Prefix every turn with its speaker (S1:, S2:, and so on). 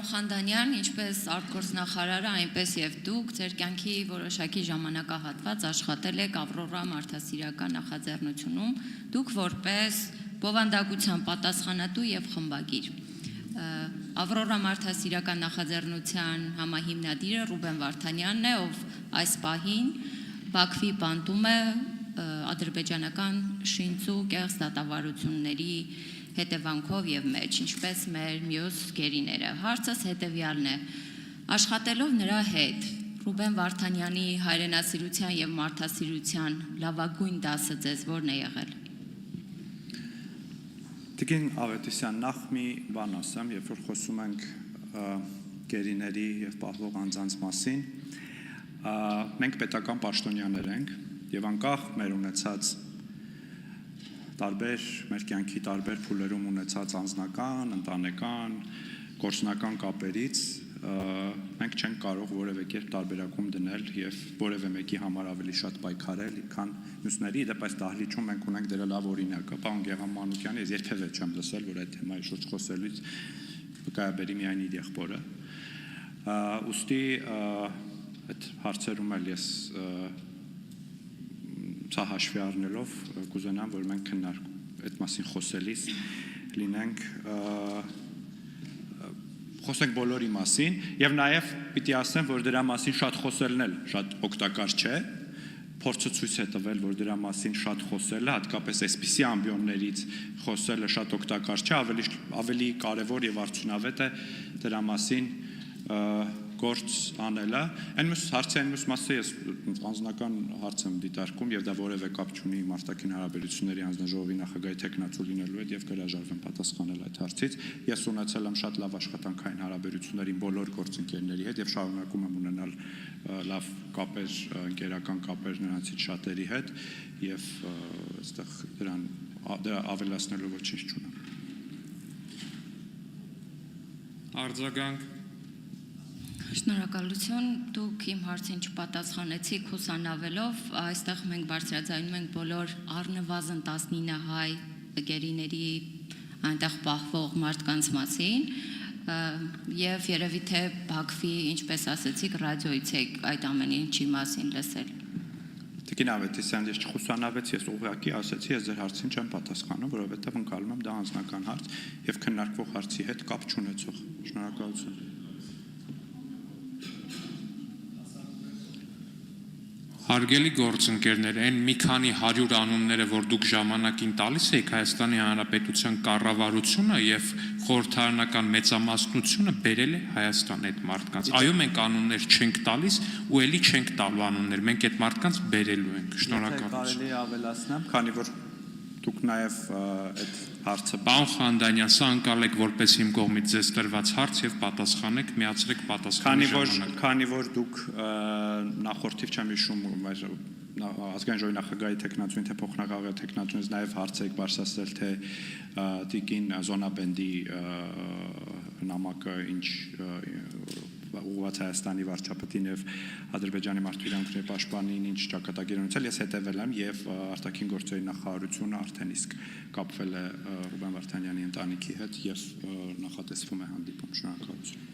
S1: Խանդանյան, ինչպես արտգործնախարարը, այնպես եւ դուք ձեր կյանքի որոշակի ժամանակահատված աշխատել եք Ավրորա մարդասիրական նախաձեռնությունում, դուք որպես բովանդակության պատասխանատու եւ խմբագիր։ Ավրորա մարդասիրական նախաձեռնության համահիմնադիրը Ռուբեն Վարդանյանն է, ով այս պահին Բաքվի բանտում է ադրբեջանական շինծու կեղծ դատավարությունների հետևանքով եւ մեջ, ինչպես մեր մյուս գերիները։ Հարցս հետեւյալն է. աշխատելով նրա հետ, Ռուբեն Վարդանյանի հայրենասիրության եւ մարդասիրության լավագույն դասը ձեզ ո՞րն է եղել։
S2: Տիկին Ավետիսյան, նախ մի բան ասեմ, երբ որ խոսում ենք գերիների եւ պահվող անձանց մասին, մենք պետական պաշտոնյաներ ենք եւ անկախ մեր ունեցած մեր կյանքի տարբեր փուլերում ունեցած անձնական, ընտանեկան, գործնական կապերից մենք չենք կարող որևէ կերպ տարբերակում դնել եւ որևէ մեկի համար ավելի շատ պայքարել, քան մյուսների, դեպ այս դահլիճում մենք ունենք դրա լավ օրինակը, պարոն Գեգամ Մանուկյանը, ես երբևէ չեմ լսել, որ այդ թեմայի շուրջ խոսելուց վկայաբերի միայն իր եղբորը։ Ուստի այդ հարցերում էլ ես սա հաշվի առնելով կուզենամ, որ մենք այդ մասին խոսելիս լինենք խոսենք բոլորի մասին եւ նաեւ պիտի ասեմ, որ դրա մասին շատ խոսելն էլ շատ օգտակար չէ, փորձը ցույց է տվել, որ դրա մասին շատ խոսելը, հատկապես այսպիսի ամբիոններից խոսելը շատ օգտակար չէ, ավելի կարեւոր եւ արդյունավետ է դրա մասին գործ անելը։ Այն մյուս մասը ես անձնական հարց եմ դիտարկում եւ դա որևէ կապ չունի մարդկային հարաբերությունների հանձնաժողովի նախագահի տեխնացու լինելու հետ եւ կհրաժարվեմ պատասխանել այդ հարցից։ Ես ունեցել եմ շատ լավ աշխատանքային հարաբերություններ իմ բոլոր գործընկերների հետ եւ շարունակում եմ ունենալ լավ կապեր, ընկերական կապեր նրանցից շատերի հետ եւ այստեղ դրա ավելացնելու ոչինչ չունեմ։
S3: Արձագանք
S1: Շնորհակալություն, դուք իմ հարցին չպատասխանեցիք հուսանավելով, այստեղ մենք բարձրաձայնում ենք բոլոր առնվազն 19 հայ գերիների այնտեղ պահվող մարդկանց մասին եւ երևի թե Բաքվի, ինչպես ասեցիք, ռադիոից եք այդ ամեն ինչի մասին լսել։
S2: Տիկին Ավետիսյան, ես չխուսանավեցի, ես ուղղակի ասեցի, ես ձեր հարցին չեմ պատասխանում, որովհետեւ ընկալում եմ դա անձնական հարց եւ քննարկվող հարցի հետ կապ չունեցող։ Շնորհակալություն։
S3: Հարգելի գործընկերներ, այն մի քանի 100 անունները, որ դուք ժամանակին տալիս եք Հայաստանի Հանրապետության կառավարությունը եւ խորհրդարանական մեծամասնությունը բերել է Հայաստան այդ մարդկանց։ Այո, մենք անուններ չենք տալիս ու ելի չենք տալու անուններ, մենք այդ մարդկանց բերելու ենք։ Շնորհակալություն։
S2: Կարելի է ավելացնեմ, քանի որ դուք նաեւ այդ հարցը
S3: Պարոն Խանդանյան, սա ընկալեք որպես իմ կողմից ձեզ տրված հարց եւ պատասխանեք, միացրեք պատասխանի ժամանակ։
S2: Քանի որ դուք նախորդիվ չեմ հիշում ազգային ժողովի նախագահի տեխնացուին թե փոխնախագահի տեխնացուից նաեւ հարց եք բարձրացրել թե տիկին Զոնաբենդի նամակը ինչ ուղղված Հայաստանի վարչապետին եւ Ադրբեջանի մարդու իրավունքների պաշտպանին ինչ ճակատագիր ունեցել, ես հետևել եմ եւ արտաքին գործերի նախարարությունը արդեն իսկ կապվել է Ռուբեն Վարդանյանի ընտանիքի հետ եւ նախատեսվում է հանդիպում։ Շնորհակալություն։